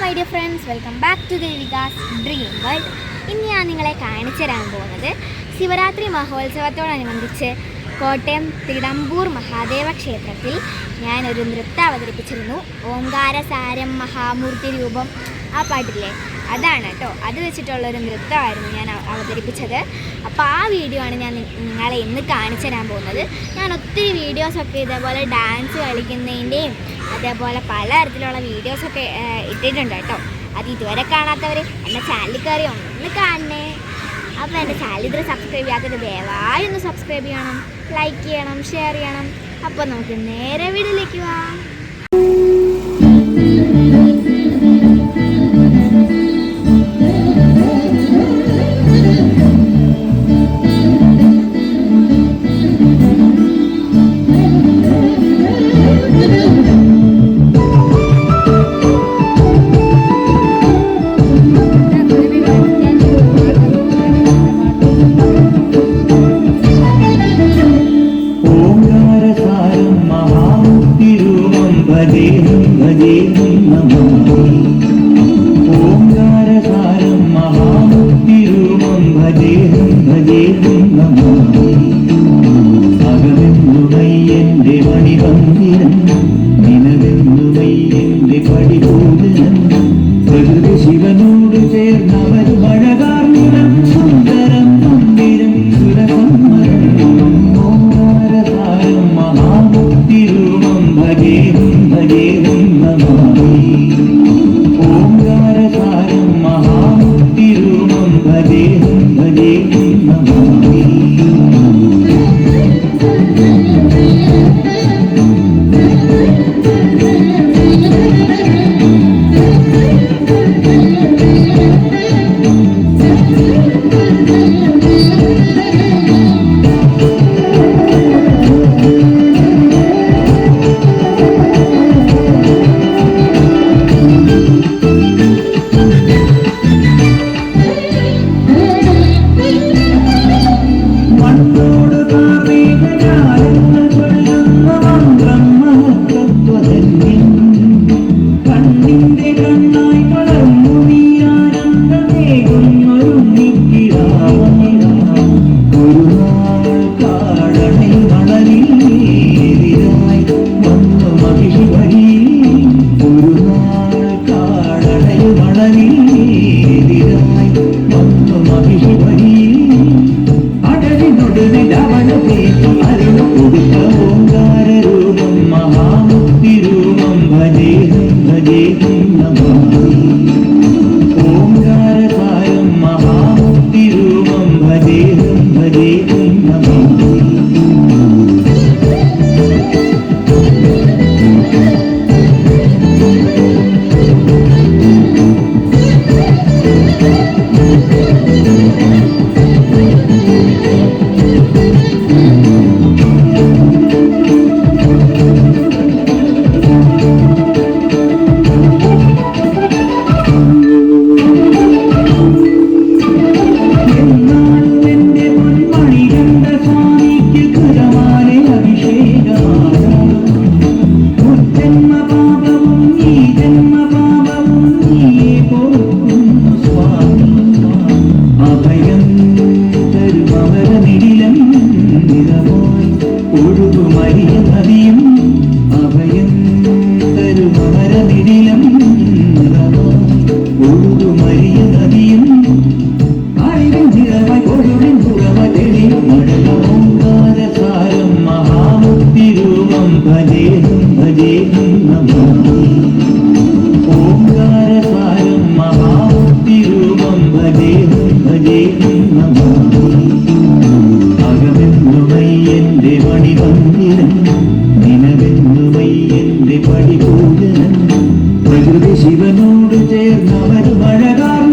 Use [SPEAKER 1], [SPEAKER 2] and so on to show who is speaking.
[SPEAKER 1] My dear friends, welcome back to Devika's dream world. ഇന്ന് ഞാൻ നിങ്ങളെ കാണിച്ചു തരാൻ പോകുന്നത് ശിവരാത്രി മഹോത്സവത്തോടനുബന്ധിച്ച് കോട്ടയം തിടമ്പൂർ മഹാദേവ ക്ഷേത്രത്തിൽ ഞാനൊരു നൃത്തം അവതരിപ്പിച്ചിരുന്നു. ഓംകാരസാരം മഹാമൂർത്തി രൂപം, ആ പാട്ടില്ലേ, അതാണ് കേട്ടോ. അത് വെച്ചിട്ടുള്ളൊരു നൃത്തമായിരുന്നു ഞാൻ അവതരിപ്പിച്ചത്. അപ്പോൾ ആ വീഡിയോ ആണ് ഞാൻ നിങ്ങളെ ഇന്ന് കാണിച്ചു തരാൻ പോകുന്നത്. ഞാൻ ഒത്തിരി വീഡിയോസൊക്കെ ഇതേപോലെ ഡാൻസ് കളിക്കുന്നതിൻ്റെയും അതേപോലെ പലതരത്തിലുള്ള വീഡിയോസൊക്കെ ഇട്ടിട്ടുണ്ട് കേട്ടോ. അത് ഇതുവരെ കാണാത്തവർ എൻ്റെ ചാനലിൽ കയറി ഒന്ന് കാണണേ. അപ്പോൾ എൻ്റെ ചാനൽ ഇതുവരെ സബ്സ്ക്രൈബ് ചെയ്യാത്തത് ദയവായി ഒന്ന് സബ്സ്ക്രൈബ് ചെയ്യണം, ലൈക്ക് ചെയ്യണം, ഷെയർ ചെയ്യണം. അപ്പോൾ നമുക്ക് നേരെ വീഡിയോയിലേക്ക് പോവാം.
[SPEAKER 2] ഓംകാരസാരം മഹാമുക്തിരൂപം ഭജേഹം ഭജേഹം നമാമി. അകമെന്നുമയ്യന്റെ മണിമന്ദിരം, നിലവെന്നുമയ്യന്റെ പടിപൂജനം. പ്രകൃതി ശിവനോട് ചേർന്നവർ മഴകാർന്നിടം സുന്ദരം മന്ദിരം സുരസമ്മരം. ഓംകാരസാരം മഹാമുക്തിരൂപം ഭജേഹം ഭജേഹം നമാമി. ഓംകാരസാരം മഹാമുക്തിരൂപം ഭജേഹം ഭജേഹം നമാമി. ഓംകാരരൂപം മഹാമുക്തിരൂപം ഭജേഹം ഭജേഹം നമാമി. ഓംകാരസാരം മഹാമുക്തിരൂപം ഭജേഹം ഭജേഹം നമാമി. ഭജേഹം ഭജേഹം നമാമി. ഓംകാരസാരം മഹാമുക്തിരൂപം ഭജേഹം ഭജേഹം നമാമി. അകമെന്നുമയ്യന്റെ മണിമന്ദിരം, നിലവെന്നുമയ്യന്റെ പടിപൂജനം. പ്രകൃതി ശിവനോട് ചേർന്നവർ മഴകാർ